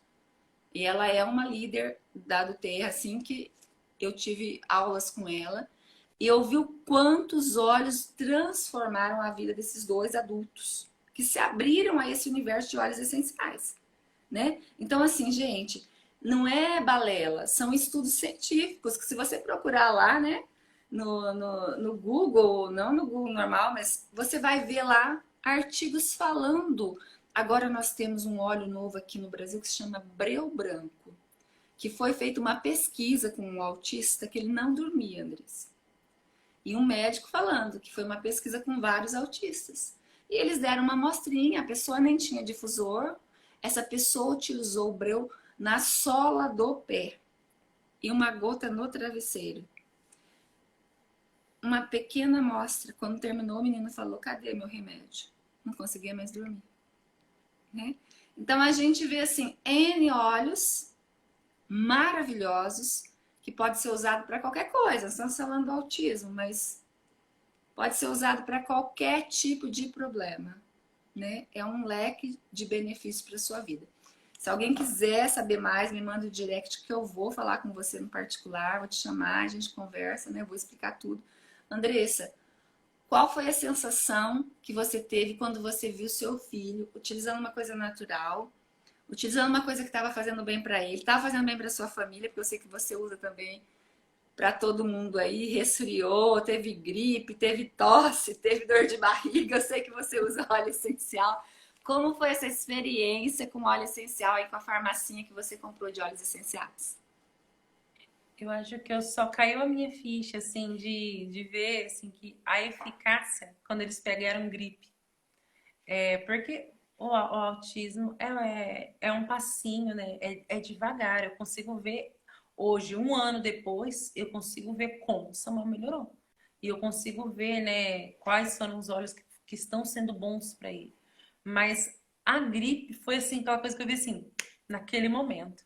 E ela é uma líder da do Terra, assim que eu tive aulas com ela. E eu vi o quanto os olhos transformaram a vida desses dois adultos que se abriram a esse universo de óleos essenciais, né? Então, assim, gente, não é balela, são estudos científicos que se você procurar lá, né, no Google, não no Google normal, mas você vai ver lá artigos falando. Agora nós temos um óleo novo aqui no Brasil que se chama Breu Branco, que foi feita uma pesquisa com um autista que ele não dormia, Andrés. E um médico falando que foi uma pesquisa com vários autistas. E eles deram uma amostrinha, a pessoa nem tinha difusor, essa pessoa utilizou o breu na sola do pé e uma gota no travesseiro. Uma pequena amostra. Quando terminou, o menino falou: cadê meu remédio? Não conseguia mais dormir. Né? Então a gente vê assim, N óleos maravilhosos que pode ser usado para qualquer coisa. Estamos falando do autismo, mas pode ser usado para qualquer tipo de problema, né? É um leque de benefícios para sua vida. Se alguém quiser saber mais, me manda o direct que eu vou falar com você no particular, vou te chamar, a gente conversa, né? Vou explicar tudo. Andressa, qual foi a sensação que você teve quando você viu seu filho utilizando uma coisa natural, utilizando uma coisa que estava fazendo bem para ele, estava fazendo bem para sua família, porque eu sei que você usa também para todo mundo aí, resfriou, teve gripe, teve tosse, teve dor de barriga, eu sei que você usa óleo essencial. Como foi essa experiência com óleo essencial aí com a farmacinha que você comprou de óleos essenciais? Eu acho que eu só caiu a minha ficha, assim, de ver, assim, que a eficácia, quando eles pegaram gripe. Porque o autismo é um passinho, né? É devagar. Eu consigo ver hoje, um ano depois, eu consigo ver como o Samuel melhorou. E eu consigo ver, né, quais foram os olhos que estão sendo bons para ele. Mas a gripe foi, assim, aquela coisa que eu vi, assim, naquele momento.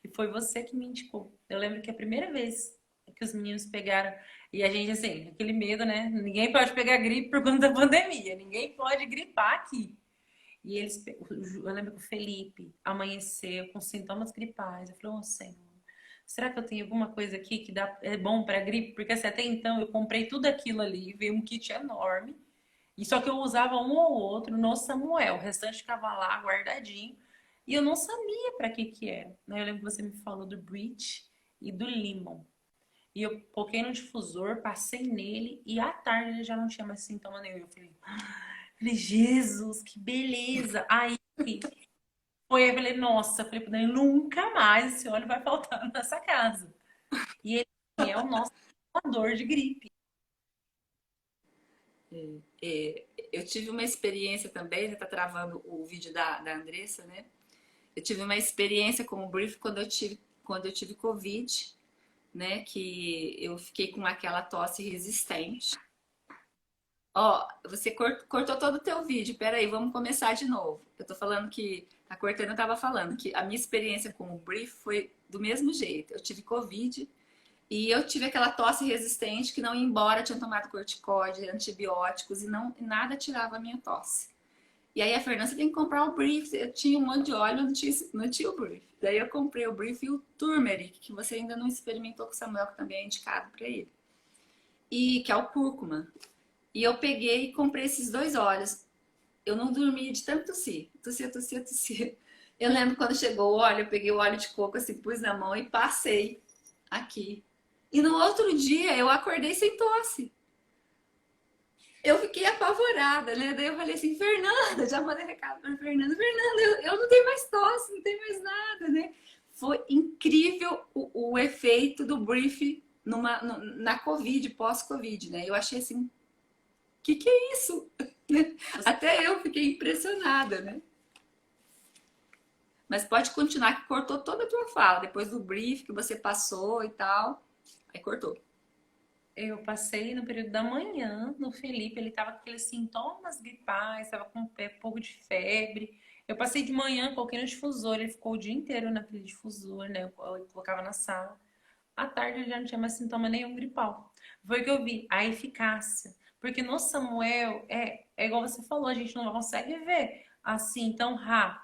E foi você que me indicou. Eu lembro que a primeira vez que os meninos pegaram, e a gente, assim, aquele medo, né? Ninguém pode pegar gripe por conta da pandemia. Ninguém pode gripar aqui. E eles, eu lembro que o Felipe amanheceu com sintomas gripais. Eu falei, oh, Senhor, será que eu tenho alguma coisa aqui que é bom para gripe? Porque assim, até então eu comprei tudo aquilo ali, veio um kit enorme. E só que eu usava um ou outro no Samuel, o restante ficava lá guardadinho. E eu não sabia para que era. Né? Eu lembro que você me falou do Breach e do Lemon. E eu coloquei no difusor, passei nele e à tarde ele já não tinha mais sintoma nenhum. Eu falei, Jesus, que beleza! Aí eu falei, nossa, falei, nunca mais esse óleo vai faltar nessa casa. E ele é o nosso salvador de gripe. eu tive uma experiência também, né? Tá travando o vídeo da Andressa, né? Eu tive uma experiência com o brief quando eu tive Covid, né? Que eu fiquei com aquela tosse resistente. Ó, você cortou todo o teu vídeo. Peraí, vamos começar de novo. Eu tô falando que tá cortando, eu tava falando que a minha experiência com o brief foi do mesmo jeito. Eu tive Covid e eu tive aquela tosse resistente que não ia embora, eu tinha tomado corticóide, antibióticos e não e nada tirava a minha tosse. E aí a Fernanda, você tem que comprar o brief. Eu tinha um monte de óleo, não tinha o brief. Daí eu comprei o brief e o turmeric, que você ainda não experimentou com o Samuel, que também é indicado para ele. E que é o cúrcuma. E eu peguei e comprei esses dois óleos. Eu não dormi de tanto tossir. Tossia, tossia, tossia. Eu lembro quando chegou o óleo, eu peguei o óleo de coco, assim, pus na mão e passei aqui. E no outro dia eu acordei sem tosse. Eu fiquei apavorada, né? Daí eu falei assim, Fernanda, já mandei recado para Fernanda, Fernanda, eu não tenho mais tosse, não tenho mais nada, né? Foi incrível o efeito do brief na Covid, pós-Covid, né? Eu achei assim, que é isso? Até eu fiquei impressionada, né? Mas pode continuar, que cortou toda a tua fala, depois do brief que você passou e tal, aí cortou. Eu passei no período da manhã no Felipe, ele tava com aqueles sintomas gripais, tava com um pouco de febre. Eu passei de manhã, coloquei no difusor, ele ficou o dia inteiro naquele difusor, né? Eu colocava na sala. À tarde ele já não tinha mais sintoma nenhum gripal. Foi que eu vi a eficácia. Porque no Samuel, é igual você falou, a gente não consegue ver assim tão rápido.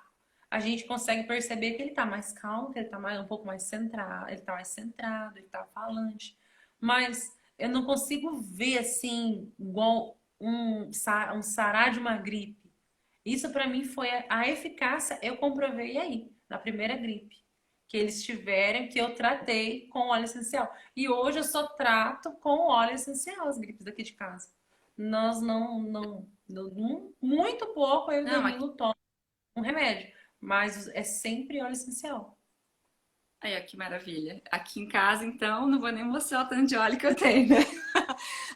A gente consegue perceber que ele tá mais calmo, que ele tá um pouco mais centrado, ele tá mais centrado, ele tá falante. Mas eu não consigo ver assim, igual um sarar de uma gripe. Isso para mim foi a eficácia, eu comprovei aí, na primeira gripe, que eles tiveram, que eu tratei com óleo essencial. E hoje eu só trato com óleo essencial as gripes daqui de casa. Nós muito pouco eu e o Não, Danilo tomamos um remédio, mas é sempre óleo essencial. aí, ó, que maravilha. Aqui em casa, então, não vou nem mostrar o tanto de óleo que eu tenho, né?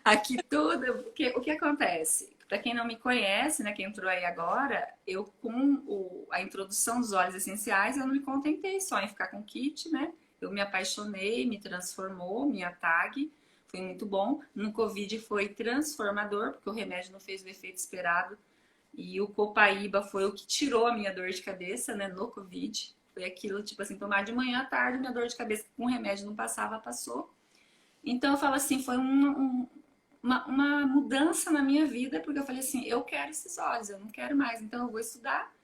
Aqui tudo, o que acontece? Para quem não me conhece, né, quem entrou aí agora, eu com a introdução dos óleos essenciais, eu não me contentei só em ficar com o kit, né? Eu me apaixonei, me transformou, minha tag, foi muito bom. No Covid foi transformador, porque o remédio não fez o efeito esperado. E o Copaíba foi o que tirou a minha dor de cabeça, né, no Covid. Foi aquilo, tipo assim, tomar de manhã à tarde, minha dor de cabeça com remédio não passava, passou. Então eu falo assim, foi uma mudança na minha vida, porque eu falei assim, eu quero esses olhos, eu não quero mais, então eu vou estudar.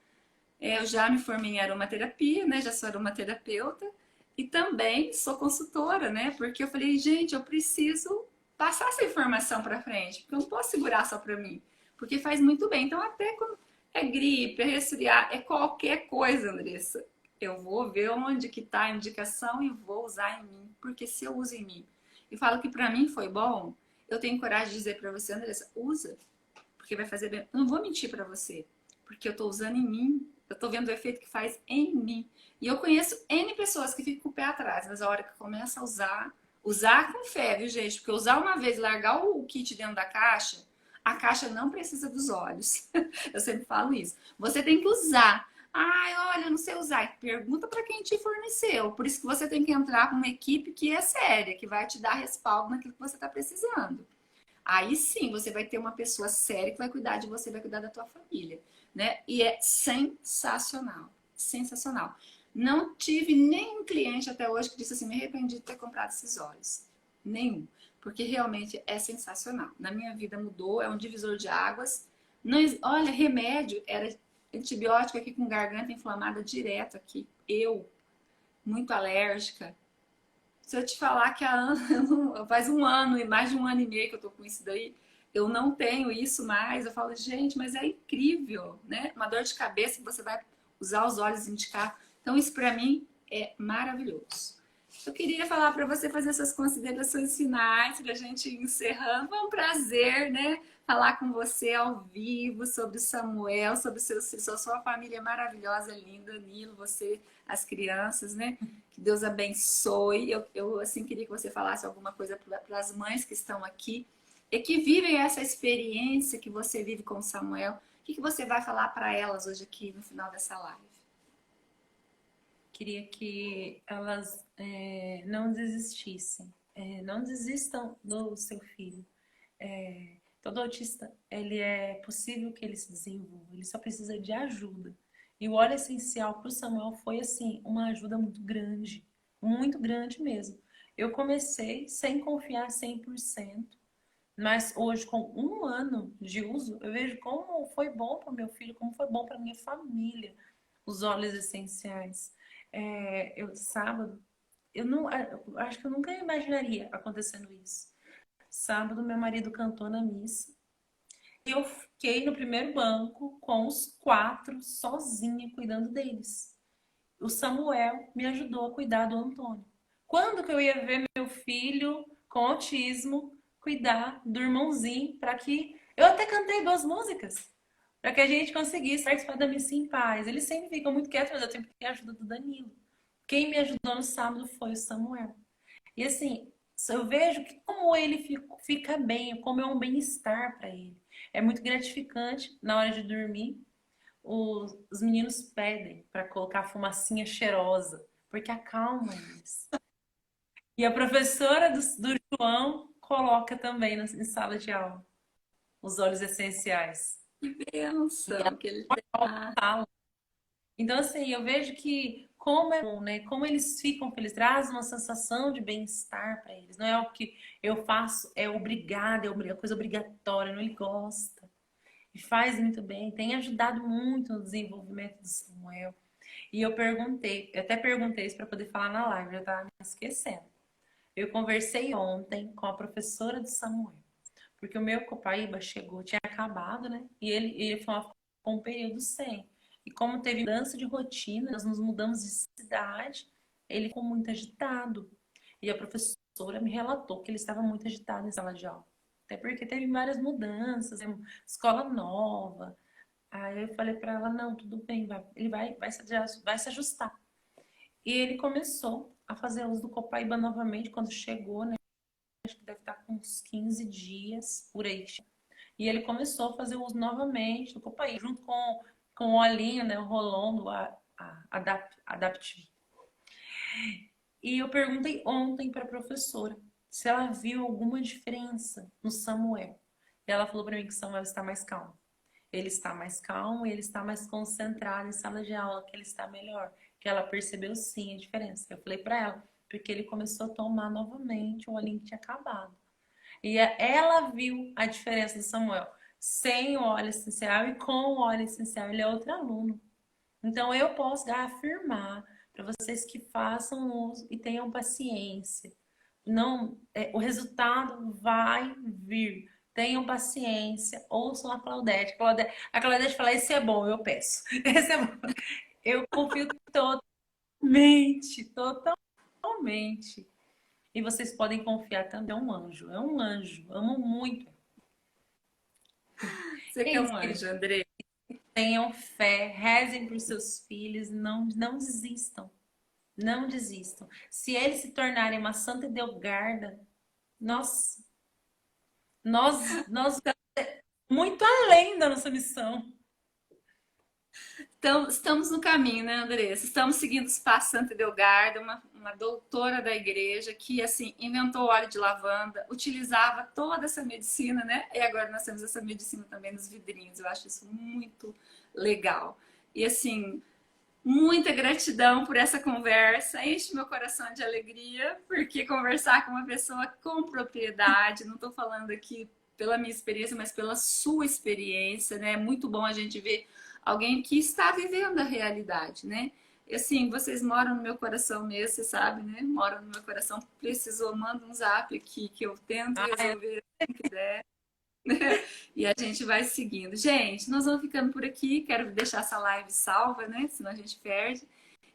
Eu já me formei em aromaterapia, né? Já sou aromaterapeuta e também sou consultora, né? Porque eu falei, gente, eu preciso passar essa informação para frente, porque eu não posso segurar só para mim, porque faz muito bem. Então até quando é gripe, é resfriar, é qualquer coisa, Andressa, eu vou ver onde que tá a indicação e vou usar em mim, porque se eu uso em mim e falo que para mim foi bom, eu tenho coragem de dizer para você, Andressa, usa, porque vai fazer bem. Eu não vou mentir para você, porque eu tô usando em mim, eu tô vendo o efeito que faz em mim. E eu conheço N pessoas que ficam com o pé atrás, mas a hora que começa a usar com fé, viu, gente? Porque usar uma vez, largar o kit dentro da caixa, a caixa não precisa dos olhos. Eu sempre falo isso. Você tem que usar. Ai, olha, não sei usar. Pergunta para quem te forneceu. Por isso que você tem que entrar com uma equipe que é séria, que vai te dar respaldo naquilo que você está precisando. Aí sim, você vai ter uma pessoa séria que vai cuidar de você, vai cuidar da tua família, né? E é sensacional, sensacional. Não tive nenhum cliente até hoje que disse assim, me arrependi de ter comprado esses óleos. Nenhum. Porque realmente é sensacional. Na minha vida mudou, é um divisor de águas. Não, olha, remédio, era antibiótico aqui com garganta inflamada direto aqui. Eu, muito alérgica, se eu te falar que faz um ano e mais de um ano e meio que eu tô com isso daí, eu não tenho isso mais. Eu falo, gente, mas é incrível, né? Uma dor de cabeça que você vai usar os olhos e indicar. Então, isso para mim é maravilhoso. Eu queria falar para você fazer essas considerações finais, para a gente ir encerrando. Foi um prazer, né? Falar com você ao vivo sobre o Samuel, sobre sua família maravilhosa, linda, Nilo, você, as crianças, né? Que Deus abençoe. Eu assim, queria que você falasse alguma coisa para as mães que estão aqui, e que vivem essa experiência que você vive com o Samuel. O que você vai falar para elas hoje aqui no final dessa live? Queria que elas não desistissem, não desistam do seu filho. Todo autista, ele é possível que ele se desenvolva, ele só precisa de ajuda. E o óleo essencial para o Samuel foi, assim, uma ajuda muito grande mesmo. Eu comecei sem confiar 100%, mas hoje, com 1 ano de uso, eu vejo como foi bom para o meu filho, como foi bom para a minha família, os óleos essenciais. Sábado, eu acho que eu nunca imaginaria acontecendo isso. Sábado, meu marido cantou na missa. Eu fiquei no primeiro banco com os 4, sozinha, cuidando deles. O Samuel me ajudou a cuidar do Antônio. Quando que eu ia ver meu filho com autismo cuidar do irmãozinho para que... Eu até cantei 2 músicas para que a gente conseguisse participar da missa em paz. Eles sempre ficam muito quietos, mas eu tenho que ter a ajuda do Danilo. Quem me ajudou no sábado foi o Samuel. E assim, eu vejo que como ele fica bem, como é um bem-estar para ele. É muito gratificante na hora de dormir. Os meninos pedem para colocar fumacinha cheirosa, porque acalma eles. E a professora do João coloca também em sala de aula os óleos essenciais. Que bênção que ele Fala. Então, assim, eu vejo que como é bom, né? Como eles ficam felizes, traz uma sensação de bem-estar para eles. Não é o que eu faço, é obrigado, é coisa obrigatória, não ele gosta. E faz muito bem, tem ajudado muito no desenvolvimento do Samuel. E eu até perguntei isso para poder falar na live, já estava me esquecendo. Eu conversei ontem com a professora de Samuel, porque o meu Copaíba chegou, tinha acabado, né? E ele ficou um período sem. E como teve mudança de rotina, nós nos mudamos de cidade, ele ficou muito agitado. E a professora me relatou que ele estava muito agitado em sala de aula. Até porque teve várias mudanças, escola nova. Aí eu falei para ela, não, tudo bem, ele vai se ajustar. E ele começou a fazer uso do Copaíba novamente quando chegou, né? Acho que deve estar com uns 15 dias por aí. E ele começou a fazer uso novamente do Copaíba, junto com o olhinho, né? O Rolon do Adapt. E eu perguntei ontem para a professora se ela viu alguma diferença no Samuel. E ela falou para mim que o Samuel está mais calmo. Ele está mais calmo e ele está mais concentrado em sala de aula, que ele está melhor. Que ela percebeu sim a diferença. Eu falei para ela, porque ele começou a tomar novamente o olhinho que tinha acabado. E ela viu a diferença do Samuel sem o óleo essencial e com o óleo essencial. Ele é outro aluno. Então eu posso afirmar para vocês que façam uso e tenham paciência. Não, o resultado vai vir. Tenham paciência, ouçam a Claudete. A Claudete fala, esse é bom, eu peço. Esse é bom. Eu confio totalmente. E vocês podem confiar também, é um anjo. Amo muito. Você que é um anjo, André. Tenham fé, rezem para os seus filhos, não desistam. Não desistam. Se eles se tornarem uma Santa Edelgarda, nós vamos muito além da nossa missão. Então, estamos no caminho, né, Andressa? Estamos seguindo os passos Santa Edelgarda, uma doutora da igreja que, assim, inventou óleo de lavanda, utilizava toda essa medicina, né? E agora nós temos essa medicina também nos vidrinhos. Eu acho isso muito legal. E, assim, muita gratidão por essa conversa. Enche meu coração de alegria, porque conversar com uma pessoa com propriedade, não estou falando aqui pela minha experiência, mas pela sua experiência, né? É muito bom a gente ver alguém que está vivendo a realidade, né? E assim, vocês moram no meu coração mesmo, você sabe, né? Moram no meu coração. Precisou, manda um zap aqui que eu tento resolver assim que der. E a gente vai seguindo. Gente, nós vamos ficando por aqui. Quero deixar essa live salva, né? Senão a gente perde.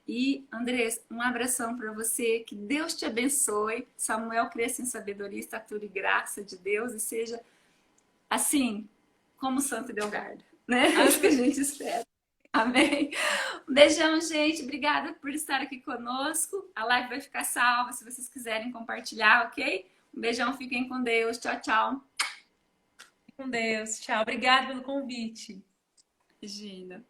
E, Andressa, um abração para você. Que Deus te abençoe. Samuel cresça em sabedoria, estatura e graça de Deus e seja assim como Santa Edelgarda, né? É isso que a gente espera. Amém? Um beijão, gente. Obrigada por estar aqui conosco. A live vai ficar salva se vocês quiserem compartilhar, ok? Um beijão, fiquem com Deus. Tchau, tchau. Com Deus. Tchau. Obrigada pelo convite. Imagina.